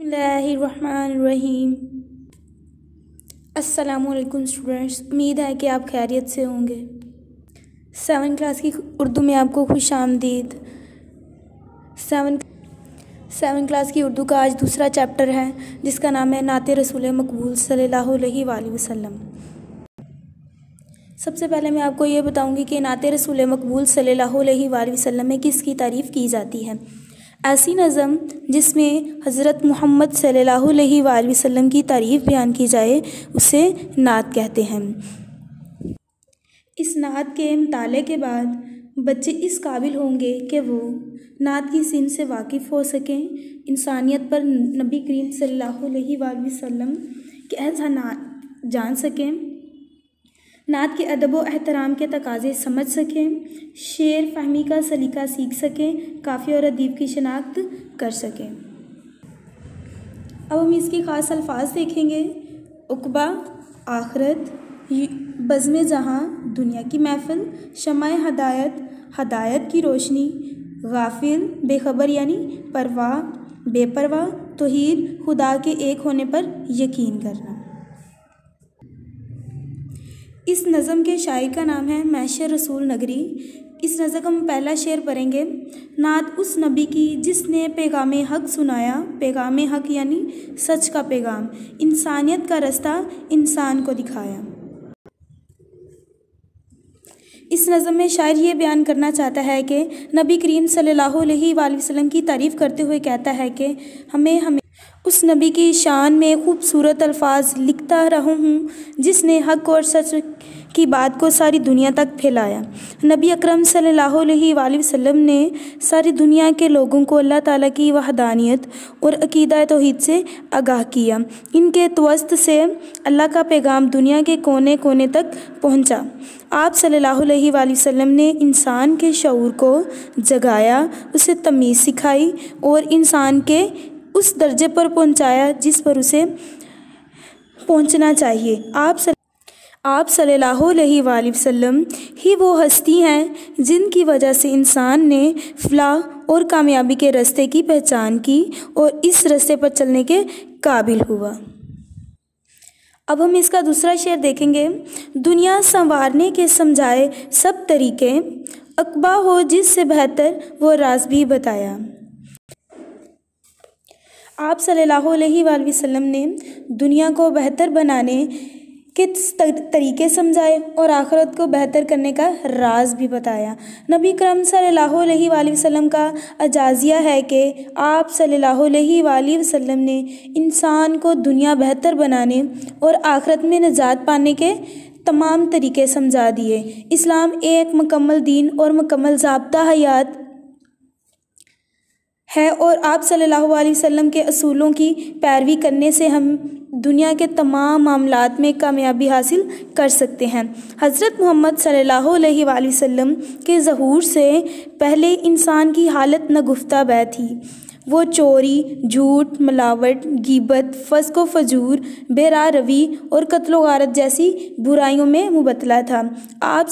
बिस्मिल्लाहिर्रहमानिर्रहीम। अस्सलामुअलैकुम स्टूडेंट्स, उम्मीद है कि आप खैरियत से होंगे। 7वीं क्लास की उर्दू में आपको खुश आमदीद। 7वीं क्लास की उर्दू का आज दूसरा चैप्टर है जिसका नाम है नाते रसूल मकबूल सल्लल्लाहु अलैहि वसल्लम। सबसे पहले मैं आपको ये बताऊंगी कि नाते रसूल मकबूल सल्लल्लाहु अलैहि वसल्लम में किसकी तारीफ़ की जाती है। ऐसी नज़म जिसमें हज़रत मोहम्मद सल्लल्लाहु अलैहि वसल्लम की तारीफ़ बयान की जाए उसे नात कहते हैं। इस नात के मुताले के बाद बच्चे इस काबिल होंगे कि वो नात की सिन से वाकिफ़ हो सकें, इंसानियत पर नबी करीम सल्लल्लाहु अलैहि वसल्लम के एहसानात जान सकें, नात के अदब व एहतराम के तकाज़े समझ सकें, शेर फहमी का सलीका सीख सकें, काफ़ी और अदीब की शनाख्त कर सकें। अब हम इसके ख़ास अल्फाज देखेंगे। उक़बा, आखरत, बज़्म जहाँ, दुनिया की महफ़िल, शमाए हदायत, हदायत की रोशनी, गाफिल, बेखबर यानी परवाह, बेपरवाह, तौहीद, खुदा के एक होने पर यकीन करना। इस नज़म के शायर का नाम है मैशर रसूल नगरी। इस नज़म का हम पहला शेर पढ़ेंगे। नात उस नबी की जिसने पैगाम हक़ सुनाया, पैगाम हक़ यानी सच का पैगाम, इंसानियत का रास्ता इंसान को दिखाया। इस नज़म में शायर ये बयान करना चाहता है कि नबी करीम सल्लल्लाहु अलैहि वसल्लम की तारीफ़ करते हुए कहता है कि हमें उस नबी की शान में खूबसूरत अल्फाज लिखता रहूँ हूँ जिसने हक़ और सच की बात को सारी दुनिया तक फैलाया। नबी अकरम सल्लल्लाहु अलैहि वसल्लम ने सारी दुनिया के लोगों को अल्लाह ताला की वहदानियत और अकीदा तौहीद से आगाह किया। इनके तवस्त से अल्लाह का पैगाम दुनिया के कोने कोने तक पहुँचा। आप सल्लल्लाहु अलैहि वसल्लम ने इंसान के शऊर को जगाया, उसे तमीज़ सिखाई और इंसान के उस दर्जे पर पहुँचाया जिस पर उसे पहुँचना चाहिए। आप सल्लल्लाहु अलैहि वसल्लम ही वो हस्ती हैं जिनकी वजह से इंसान ने फलाह और कामयाबी के रास्ते की पहचान की और इस रास्ते पर चलने के काबिल हुआ। अब हम इसका दूसरा शेर देखेंगे। दुनिया संवारने के समझाए सब तरीके, अक़बा हो जिससे बेहतर वो राज भी बताया। आप सल्लल्लाहु अलैहि वसल्लम ने दुनिया को बेहतर बनाने के तरीके समझाए और आखिरत को बेहतर करने का राज भी बताया। नबी करम सल्लल्लाहु अलैहि वसल्लम का अजाज़िया है कि आप सल्लल्लाहु अलैहि वसल्लम ने इंसान को दुनिया बेहतर बनाने और आखिरत में निजात पाने के तमाम तरीके समझा दिए। इस्लाम एक मुकम्मल दीन और मुकम्मल ज़ाब्ता हयात है और आप सल्लल्लाहु अलैहि वसल्लम के असूलों की पैरवी करने से हम दुनिया के तमाम मामलात में कामयाबी हासिल कर सकते हैं। हज़रत मोहम्मद सल्लल्लाहु अलैहि वसल्लम के ज़हूर से पहले इंसान की हालत नगुफ्ता बै थी। वो चोरी, झूठ, मिलावट, गीबत, फ़स्क व फजूर, बेराह रवी और कत्ल व गारत जैसी बुराइयों में मुबतला था। आप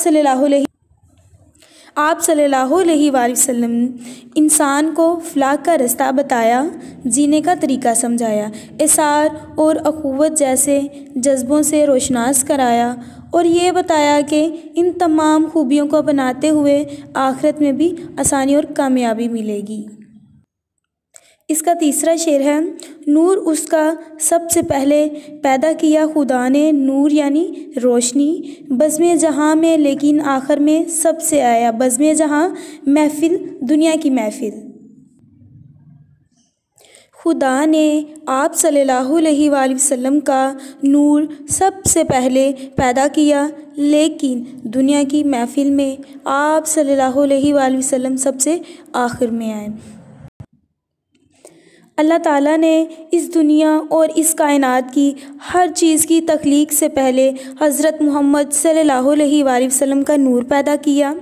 सल्लल्लाहु अलैहि वसल्लम इंसान को फलाह का रास्ता बताया, जीने का तरीका समझाया, इसार और अखुवत जैसे जज्बों से रोशनास कराया और ये बताया कि इन तमाम खूबियों को अपनाते हुए आखिरत में भी आसानी और कामयाबी मिलेगी। इसका तीसरा शेर है। नूर उसका सबसे पहले पैदा किया खुदा ने, नूर यानी रोशनी, बज़्म जहाँ में लेकिन आखिर में सबसे आया, बज़्म जहाँ महफ़िल, दुनिया की महफ़िल। खुदा ने आप सल्लल्लाहु अलैहि वसल्लम का नूर सबसे पहले पैदा किया लेकिन दुनिया की महफ़िल में आप सल्लल्लाहु अलैहि वसल्लम सबसे आखिर में आए। अल्लाह ताला ने इस दुनिया और इस कायनात की हर चीज़ की तख्लीक से पहले हज़रत मोहम्मद सल्लल्लाहु अलैहि वसल्लम का नूर पैदा किया।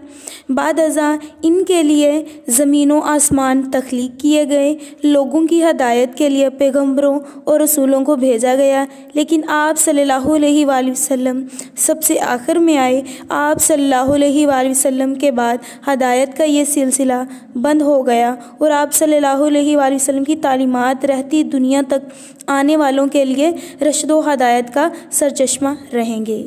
बाद अज़ा इनके लिए ज़मीन व आसमान तख्लीक किए गए, लोगों की हदायत के लिए पैगम्बरों और रसूलों को भेजा गया, लेकिन आप सल्लल्लाहु अलैहि वसल्लम सबसे आखिर में आए। आप सल्लल्लाहु अलैहि वसल्लम के बाद हदायत का ये सिलसिला बंद हो गया और आप सल्लल्लाहु अलैहि वसल्लम की तालीम तालीमात रहती दुनिया तक आने वालों के लिए रशद व हदायत का सरचश्मा रहेंगे।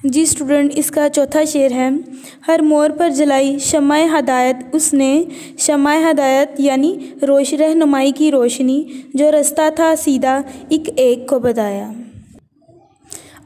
जी स्टूडेंट, इसका चौथा शेर है, हर मोड़ पर जलाई शमाए हदायत उसने, शमाए हदायत यानी रहनुमाई की रोशनी, जो रास्ता था सीधा एक एक को बताया।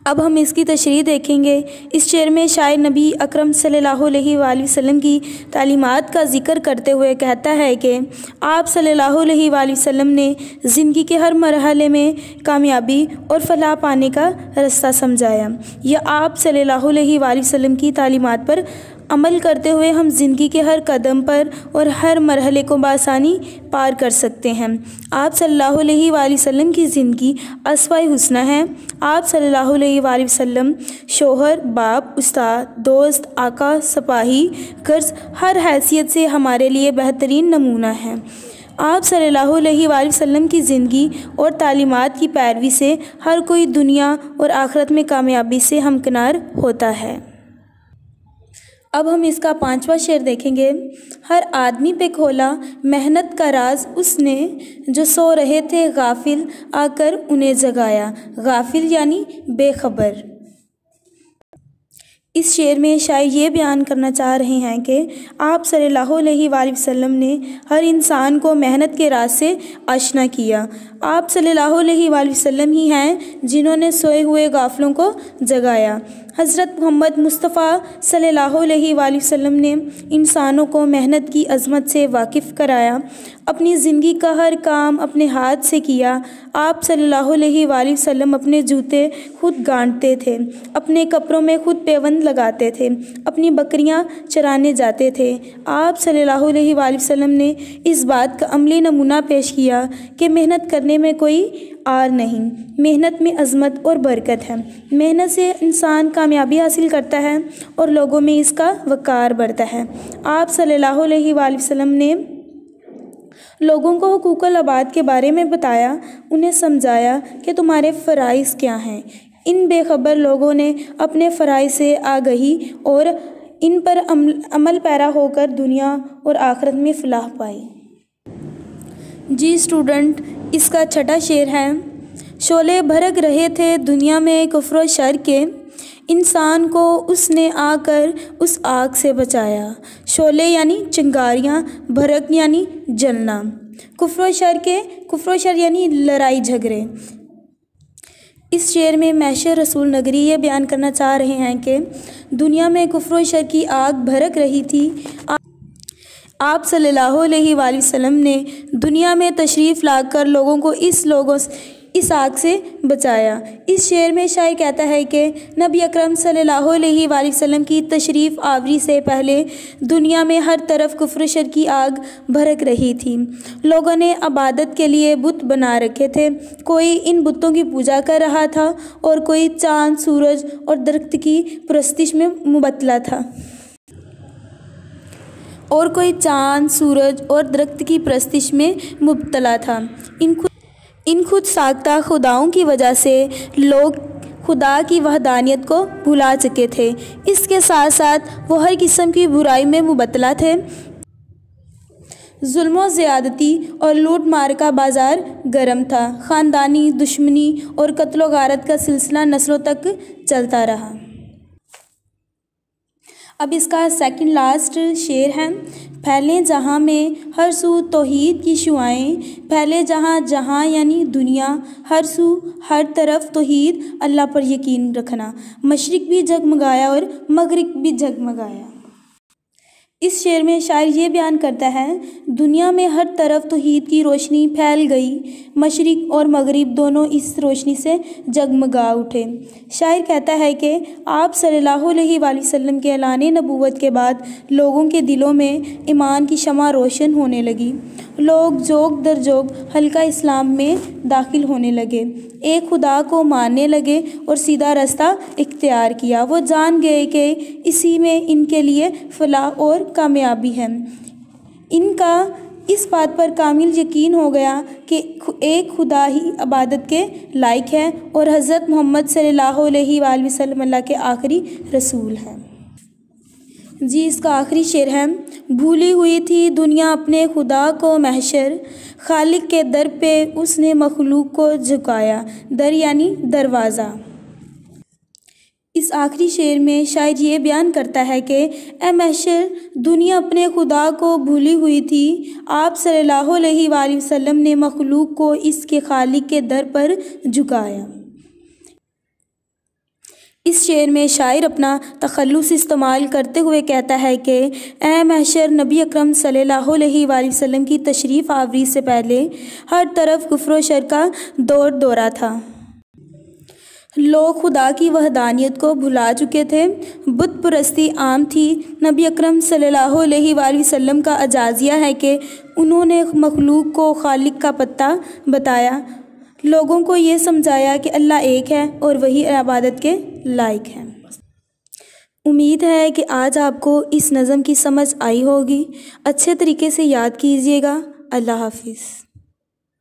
अब हम इसकी तशरीह देखेंगे। इस शेर में शायर नबी अकरम सल्लल्लाहु अलैहि वसल्लम की तालीमात का ज़िक्र करते हुए कहता है कि आप सल्लल्लाहु अलैहि वसल्लम ने ज़िंदगी के हर मरहले में कामयाबी और फलाह पाने का रास्ता समझाया। यह आप सल्लल्लाहु अलैहि वसल्लम की तालीमात पर अमल करते हुए हम ज़िंदगी के हर कदम पर और हर मरहले को बआसानी पार कर सकते हैं। आप सल्लल्लाहु अलैहि वसल्लम की ज़िंदगी अस्वाए हुस्ना है। आप सल्लल्लाहु अलैहि वसल्लम शोहर, बाप, उस्ताद, दोस्त, आका, सिपाही, गर्ज हर हैसियत से हमारे लिए बेहतरीन नमूना है। आप सल्लल्लाहु अलैहि वसल्लम की ज़िंदगी और तालीमात की पैरवी से हर कोई दुनिया और आखिरत में कामयाबी से हमकिनार होता है। अब हम इसका पांचवा शेर देखेंगे। हर आदमी पे खोला मेहनत का राज उसने, जो सो रहे थे गाफिल आकर उन्हें जगाया। गाफिल यानी बेखबर। इस शेर में शायर ये बयान करना चाह रहे हैं कि आप सल्लल्लाहु अलैहि वसल्लम ने हर इंसान को मेहनत के राज से आशना किया। आप सल्लल्लाहु अलैहि वसल्लम ही हैं जिन्होंने सोए हुए गाफिलों को जगाया। हज़रत मोहम्मद मुस्तफ़ा सल्लल्लाहु अलैहि वसल्लम ने इंसानों को मेहनत की अज़मत से वाकिफ़ कराया। अपनी ज़िंदगी का हर काम अपने हाथ से किया। आप सल्लल्लाहु अलैहि वसल्लम अपने जूते खुद गांठते थे, अपने कपड़ों में खुद पेवंद लगाते थे, अपनी बकरियां चराने जाते थे। आप सल्लल्लाहु अलैहि वसल्लम ने इस बात का अमली नमूना पेश किया कि मेहनत करने में कोई आर नहीं, मेहनत में अज़मत और बरकत है। मेहनत से इंसान कामयाबी हासिल करता है और लोगों में इसका वक़ार बढ़ता है। आप सल्लल्लाहु अलैहि वसल्लम ने लोगों को हुकूकुल अबाद के बारे में बताया, उन्हें समझाया कि तुम्हारे फ़राइज़ क्या हैं। इन बेखबर लोगों ने अपने फ़राइज़ से आगही और इन पर अमल पैरा होकर दुनिया और आखिरत में फ़लाह पाई। जी स्टूडेंट, इसका छठा शेर है, शोले भड़क रहे थे दुनिया में कुफ्र शर के, इंसान को उसने आकर उस आग से बचाया। शोले यानी चिंगारियाँ, भड़क यानी जलना, कुफ्र शर यानी लड़ाई झगड़े। इस शेर में मैशर रसूल नगरी ये बयान करना चाह रहे हैं कि दुनिया में कुफ्र शर की आग भड़क रही थी। आप सल्लल्लाहु अलैहि वसल्लम ने दुनिया में तशरीफ़ लाकर लोगों को इस आग से बचाया। इस शेर में शायर कहता है कि नबी अकरम सल्लल्लाहु अलैहि वसल्लम की तशरीफ़ आवरी से पहले दुनिया में हर तरफ कुफ्र शर की आग भड़क रही थी। लोगों ने इबादत के लिए बुत बना रखे थे। कोई इन बुतों की पूजा कर रहा था और कोई चाँद, सूरज और दरख्त की परस्तिश में मुबतला था। इन खुद साख्ता खुदाओं की वजह से लोग खुदा की वहदानियत को भुला चुके थे। इसके साथ साथ वो हर किस्म की बुराई में मुबतला थे। जुल्म ज़्यादती और लूट मार का बाज़ार गर्म था। ख़ानदानी दुश्मनी और कत्लो गारत का सिलसिला नस्लों तक चलता रहा। अब इसका सेकंड लास्ट शेर है, फैले जहाँ में हर सू तौहीद की शुआएं, फैले जहाँ जहाँ यानी दुनिया, हर सू हर तरफ तौहीद अल्लाह पर यकीन रखना। मशरिक़ भी जगमगाया और मगरिब भी जगमगाया। इस शेर में शायर ये बयान करता है, दुनिया में हर तरफ तौहीद की रोशनी फैल गई, मशरिक़ और मगरिब दोनों इस रोशनी से जगमगा उठे। शायर कहता है कि आप सल्लल्लाहु अलैहि वसल्लम के ऐलान नबूवत के बाद लोगों के दिलों में ईमान की शमा रोशन होने लगी। लोग जोग दर जोग हल्का इस्लाम में दाखिल होने लगे, एक खुदा को मानने लगे और सीधा रास्ता इख्तियार किया। वो जान गए कि इसी में इनके लिए फलाह और कामयाबी है। इनका इस बात पर कामिल यकीन हो गया कि एक खुदा ही इबादत के लायक है और हज़रत मोहम्मद सल्लल्लाहु अलैहि वसल्लम अल्लाह के आखिरी रसूल हैं। जी, इसका आखिरी शेर है, भूली हुई थी दुनिया अपने खुदा को महशर, खालिक के दर पे उसने मखलूक को झुकाया। दर यानी दरवाज़ा। इस आखिरी शेर में शायर ये बयान करता है कि ए महशर, दुनिया अपने खुदा को भूली हुई थी, आप सल्लल्लाहु अलैहि वसल्लम ने मखलूक को इसके खालिक के दर पर झुकाया। इस शेर में शायर अपना तखल्लुस इस्तेमाल करते हुए कहता है कि ए महशर, नबी अकरम सल्लल्लाहु अलैहि वसल्लम की तशरीफ़ आवरी से पहले हर तरफ कुफ्र व शर का दौरा था। लोग खुदा की वहदानियत को भुला चुके थे, बुत परस्ती आम थी। नबी अकरम सल्लल्लाहु अलैहि वसल्लम का अजाज़िया है कि उन्होंने मखलूक को खालिक का पता बताया, लोगों को ये समझाया कि अल्लाह एक है और वही इबादत के लायक है। उम्मीद है कि आज आपको इस नज़म की समझ आई होगी। अच्छे तरीके से याद कीजिएगा। अल्लाह हाफिज़।